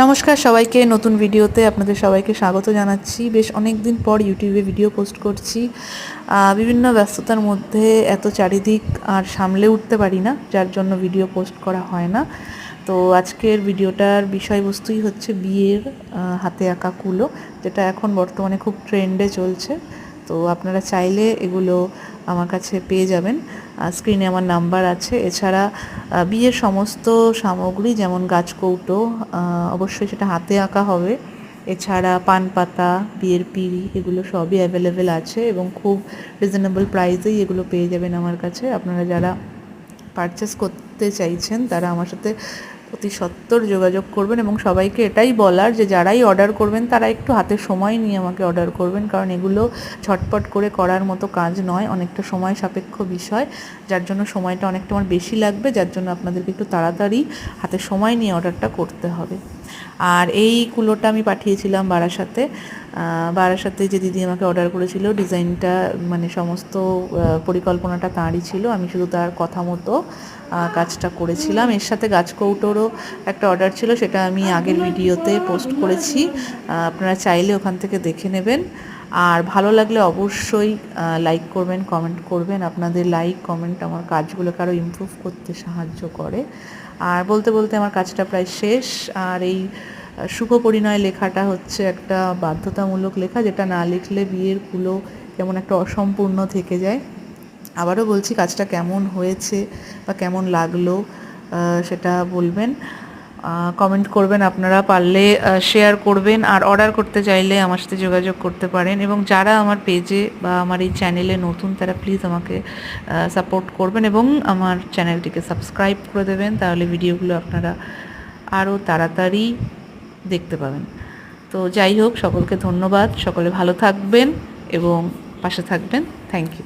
নমস্কার সবাইকে, নতুন ভিডিওতে আপনাদের সবাইকে স্বাগত জানাচ্ছি। বেশ অনেক দিন পর ইউটিউবে ভিডিও পোস্ট করছি। বিভিন্ন ব্যস্ততার মধ্যে এত চারিদিক আর সামলে উঠতে পারি না, যার জন্য ভিডিও পোস্ট করা হয় না। তো আজকের ভিডিওটার বিষয়বস্তুই হচ্ছে বিয়ের হাতে আঁকা কুলো, যেটা এখন বর্তমানে খুব ট্রেন্ডে চলছে। তো আপনারা চাইলে এগুলো আমার কাছে পেয়ে যাবেন। স্ক্রিনে আমার নাম্বার আছে। এছাড়া বিয়ের সমস্ত সামগ্রী, যেমন গাছকৌটো, অবশ্যই সেটা হাতে আঁকা হবে। এছাড়া পান পাতা, বিয়ের পিঁড়ি, এগুলো সবই অ্যাভেলেবেল আছে এবং খুব রিজনেবল প্রাইসেই এগুলো পেয়ে যাবেন আমার কাছে। আপনারা যারা পারচেস করতে চাইছেন তারা আমার সাথে অতি সত্বর যোগাযোগ করবেন। এবং সবাইকে এটাই বলার যে যারাই অর্ডার করবেন তারা একটু হাতে সময় নিয়ে আমাকে অর্ডার করবেন, কারণ এগুলো ঝটপট করে করার মতো কাজ নয়, অনেকটা সময় সাপেক্ষ বিষয়, যার জন্য সময়টা অনেকটা আমার বেশি লাগবে, যার জন্য আপনাদেরকে একটু তাড়াতাড়ি হাতে সময় নিয়ে অর্ডারটা করতে হবে। আর এই কুলোটা আমি পাঠিয়েছিলাম বারাসাতে। বারাসাতে যে দিদি আমাকে অর্ডার করেছিল, ডিজাইনটা মানে সমস্ত পরিকল্পনাটা তাঁরই ছিল, আমি শুধু তার কথা মতো কাজটা করেছিলাম। এর সাথে গাছকৌটোরও একটা অর্ডার ছিল, সেটা আমি আগের ভিডিওতে পোস্ট করেছি, আপনারা চাইলে ওখান থেকে দেখে নেবেন। আর ভালো লাগলে অবশ্যই লাইক করবেন, কমেন্ট করবেন। আপনাদের লাইক কমেন্ট আমার কাজগুলোকে আরও ইমপ্রুভ করতে সাহায্য করে। আর বলতে বলতে আমার কাজটা প্রায় শেষ। আর এই শুভ পরিণয় লেখাটা হচ্ছে একটা বাধ্যতামূলক লেখা, যেটা না লিখলে বিয়ের কুলো কেমন একটা অসম্পূর্ণ থেকে যায়। আবারও বলছি, কাজটা কেমন হয়েছে বা কেমন লাগলো সেটা বলবেন, কমেন্ট করবেন। আপনারা পারলে শেয়ার করবেন, আর অর্ডার করতে চাইলে আমার সাথে যোগাযোগ করতে পারেন। এবং যারা আমার পেজে বা আমার এই চ্যানেলে নতুন, তারা প্লিজ আমাকে সাপোর্ট করবেন এবং আমার চ্যানেলটিকে সাবস্ক্রাইব করে দেবেন, তাহলে ভিডিওগুলো আপনারা আরও তাড়াতাড়ি দেখতে পাবেন। তো যাই হোক, সকলকে ধন্যবাদ, সকলে ভালো থাকবেন এবং পাশে থাকবেন। Thank you.